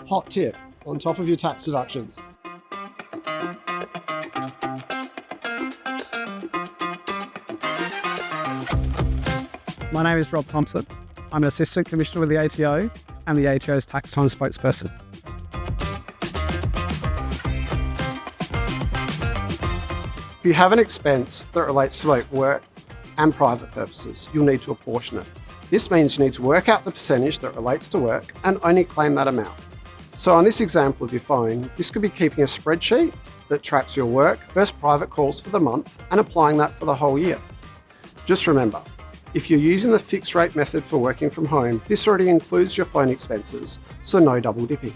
hot tip on top of your tax deductions. My name is Rob Thompson. I'm an Assistant Commissioner with the ATO and the ATO's Tax Time spokesperson. If you have an expense that relates to both work and private purposes, you'll need to apportion it. This means you need to work out the percentage that relates to work and only claim that amount. So on this example of your phone, this could be keeping a spreadsheet that tracks your work versus private calls for the month and applying that for the whole year. Just remember, if you're using the fixed rate method for working from home, this already includes your phone expenses, so no double dipping.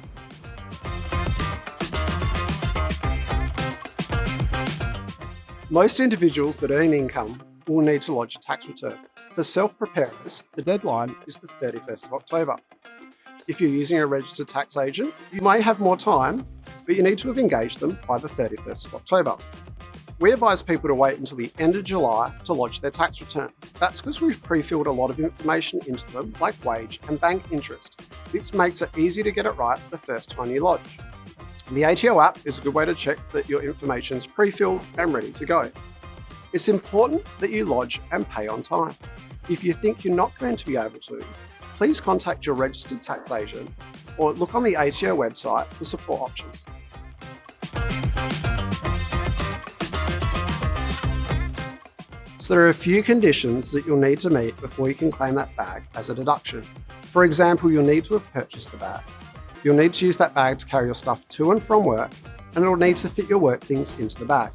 Most individuals that earn income will need to lodge a tax return. For self-preparers, the deadline is the 31st of October. If you're using a registered tax agent, you may have more time, but you need to have engaged them by the 31st of October. We advise people to wait until the end of July to lodge their tax return. That's because we've pre-filled a lot of information into them, like wage and bank interest. This makes it easy to get it right the first time you lodge. The ATO app is a good way to check that your information is pre-filled and ready to go. It's important that you lodge and pay on time. If you think you're not going to be able to, please contact your registered tax agent or look on the ATO website for support options. So there are a few conditions that you'll need to meet before you can claim that bag as a deduction. For example, you'll need to have purchased the bag. You'll need to use that bag to carry your stuff to and from work, and it'll need to fit your work things into the bag.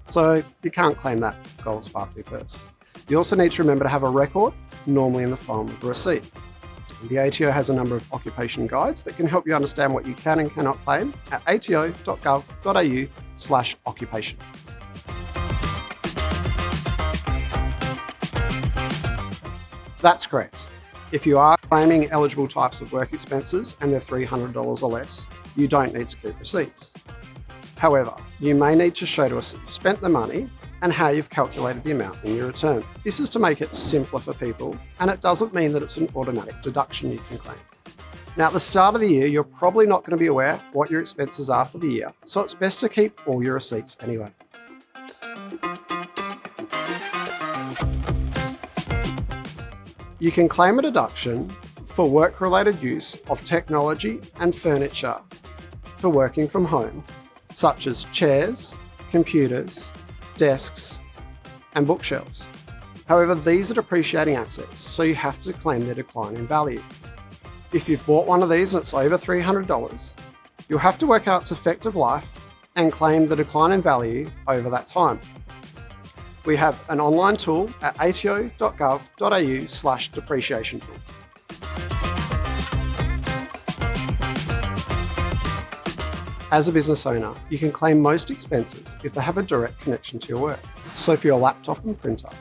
So you can't claim that gold sparkly purse. You also need to remember to have a record, normally in the form of a receipt. The ATO has a number of occupation guides that can help you understand what you can and cannot claim at ato.gov.au/occupation. That's correct. If you are claiming eligible types of work expenses and they're $300 or less, you don't need to keep receipts. However, you may need to show to us that you spent the money and how you've calculated the amount in your return. This is to make it simpler for people, and it doesn't mean that it's an automatic deduction you can claim. Now, at the start of the year, you're probably not going to be aware what your expenses are for the year, so it's best to keep all your receipts anyway. You can claim a deduction for work-related use of technology and furniture for working from home, such as chairs, computers, desks, and bookshelves. However, these are depreciating assets, so you have to claim their decline in value. If you've bought one of these and it's over $300, you'll have to work out its effective life and claim the decline in value over that time. We have an online tool at ato.gov.au/depreciation tool. As a business owner, you can claim most expenses if they have a direct connection to your work. So for your laptop and printer,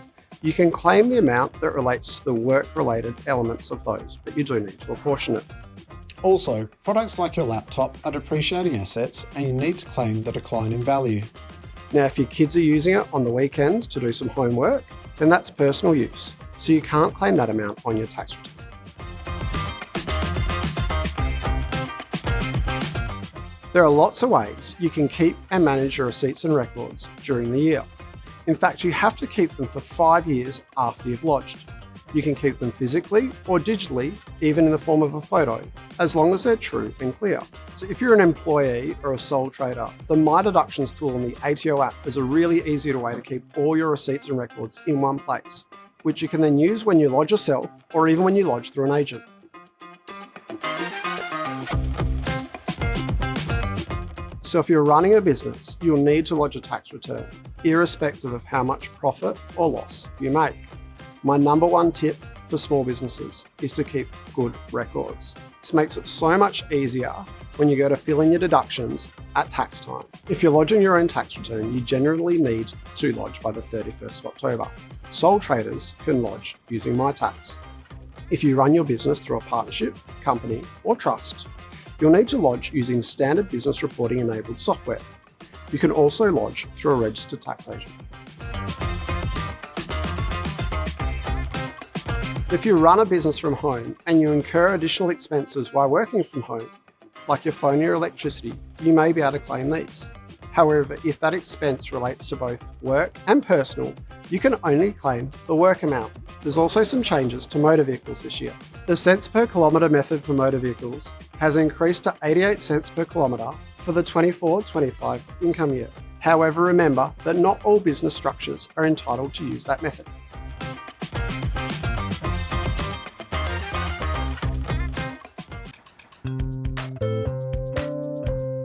you can claim the amount that relates to the work-related elements of those, but you do need to apportion it. Also, products like your laptop are depreciating assets and you need to claim the decline in value. Now, if your kids are using it on the weekends to do some homework, then that's personal use, so you can't claim that amount on your tax return. There are lots of ways you can keep and manage your receipts and records during the year. In fact, you have to keep them for 5 years after you've lodged. You can keep them physically or digitally, even in the form of a photo, as long as they're true and clear. So if you're an employee or a sole trader, the My Deductions tool on the ATO app is a really easy way to keep all your receipts and records in one place, which you can then use when you lodge yourself or even when you lodge through an agent. So if you're running a business, you'll need to lodge a tax return, irrespective of how much profit or loss you make. My number one tip for small businesses is to keep good records. This makes it so much easier when you go to fill in your deductions at tax time. If you're lodging your own tax return, you generally need to lodge by the 31st of October. Sole traders can lodge using MyTax. If you run your business through a partnership, company, or trust, you'll need to lodge using standard business reporting enabled software. You can also lodge through a registered tax agent. If you run a business from home and you incur additional expenses while working from home, like your phone or your electricity, you may be able to claim these. However, if that expense relates to both work and personal, you can only claim the work amount. There's also some changes to motor vehicles this year. The cents per kilometre method for motor vehicles has increased to 88 cents per kilometre for the 24-25 income year. However, remember that not all business structures are entitled to use that method.